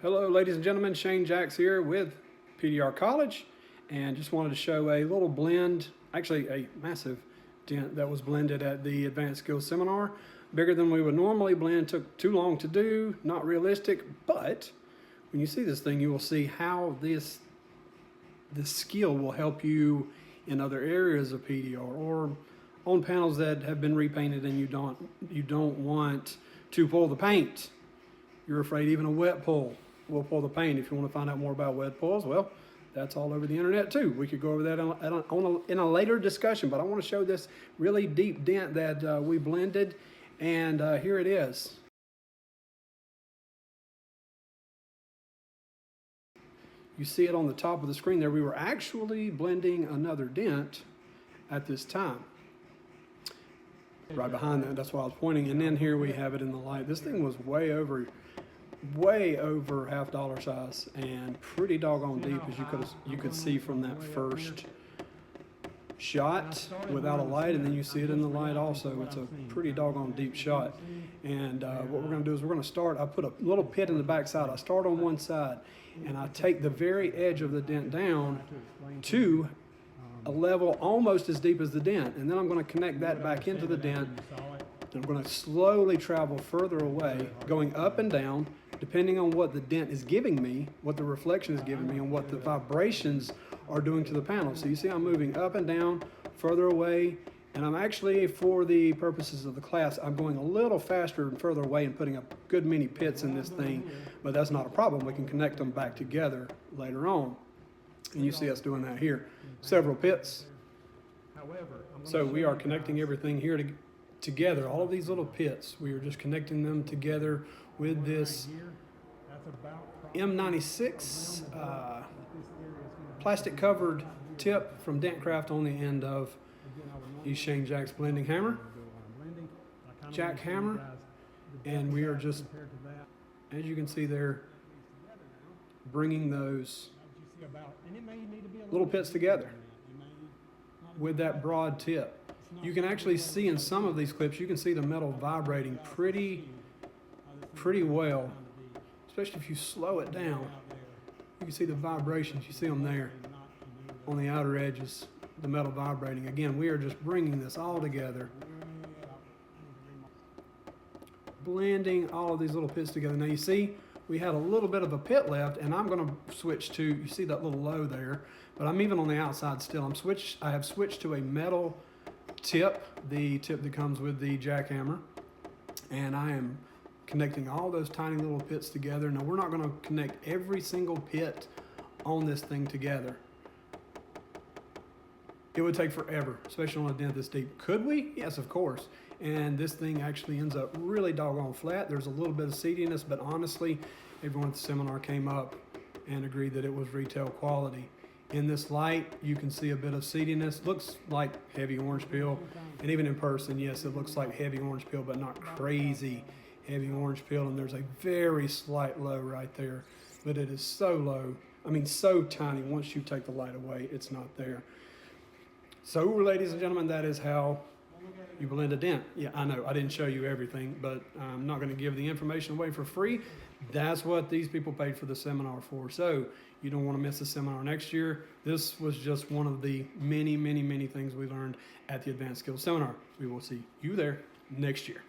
Hello ladies and gentlemen, Shane Jacks here with PDR College, and just wanted to show a little blend, actually a massive dent that was blended at the Advanced Skills Seminar. Bigger than we would normally blend, took too long to do, not realistic, but when you see this thing you will see how this skill will help you in other areas of PDR or on panels that have been repainted and you don't want to pull the paint. You're afraid even a wet pull will pull the paint. If you want to find out more about wet pulls, well, that's all over the internet too. We could go over that in a later discussion, but I want to show this really deep dent that we blended, and here it is. You see it on the top of the screen there. We were actually blending another dent at this time. Right behind that, that's why I was pointing, and then here we have it in the light. This thing was way over $half size and pretty doggone deep, as you could see from that first shot without a light, and then you see it in the light also. It's a pretty doggone deep shot. And what we're going to do is we're going to start. I put a little pit in the back side. I start on one side and I take the very edge of the dent down to a level almost as deep as the dent, and then I'm going to connect that back into the dent. I'm going to slowly travel further away, going up and down, depending on what the dent is giving me, what the reflection is giving me, and what the vibrations are doing to the panel. So you see I'm moving up and down, further away, and I'm actually, for the purposes of the class, I'm going a little faster and further away and putting a good many pits in this thing, but that's not a problem. We can connect them back together later on. And you see us doing that here. Several pits. So we are connecting everything here together. All of these little pits, we are just connecting them together with this M96 plastic covered tip from Dentcraft on the end of the Shane Jacks blending hammer, jack hammer, and we are just, as you can see there, bringing those little pits together with that broad tip. You can actually see in some of these clips, you can see the metal vibrating pretty well, especially if you slow it down. You can see the vibrations, you see them there on the outer edges, the metal vibrating. Again, we are just bringing this all together, blending all of these little pits together. Now you see we had a little bit of a pit left, and I'm going to switch to, you see that little low there, but I'm even on the outside still. I have switched to a metal tip, the tip that comes with the jackhammer, and I am connecting all those tiny little pits together. Now we're not going to connect every single pit on this thing together. It would take forever, especially on a dent this deep. Could we? Yes, of course. And this thing actually ends up really doggone flat. There's a little bit of seediness, but honestly, everyone at the seminar came up and agreed that it was retail quality. In this light, you can see a bit of seediness. Looks like heavy orange peel, and even in person, yes, it looks like heavy orange peel, but not crazy heavy orange peel. And there's a very slight low right there, but it is so low. I mean, so tiny. Once you take the light away, it's not there. So, ladies and gentlemen, that is how you blend a dent. Yeah, I know, I didn't show you everything, but I'm not going to give the information away for free. That's what these people paid for the seminar for. So you don't want to miss the seminar next year. This was just one of the many things we learned at the Advanced Skills Seminar. We will see you there next year.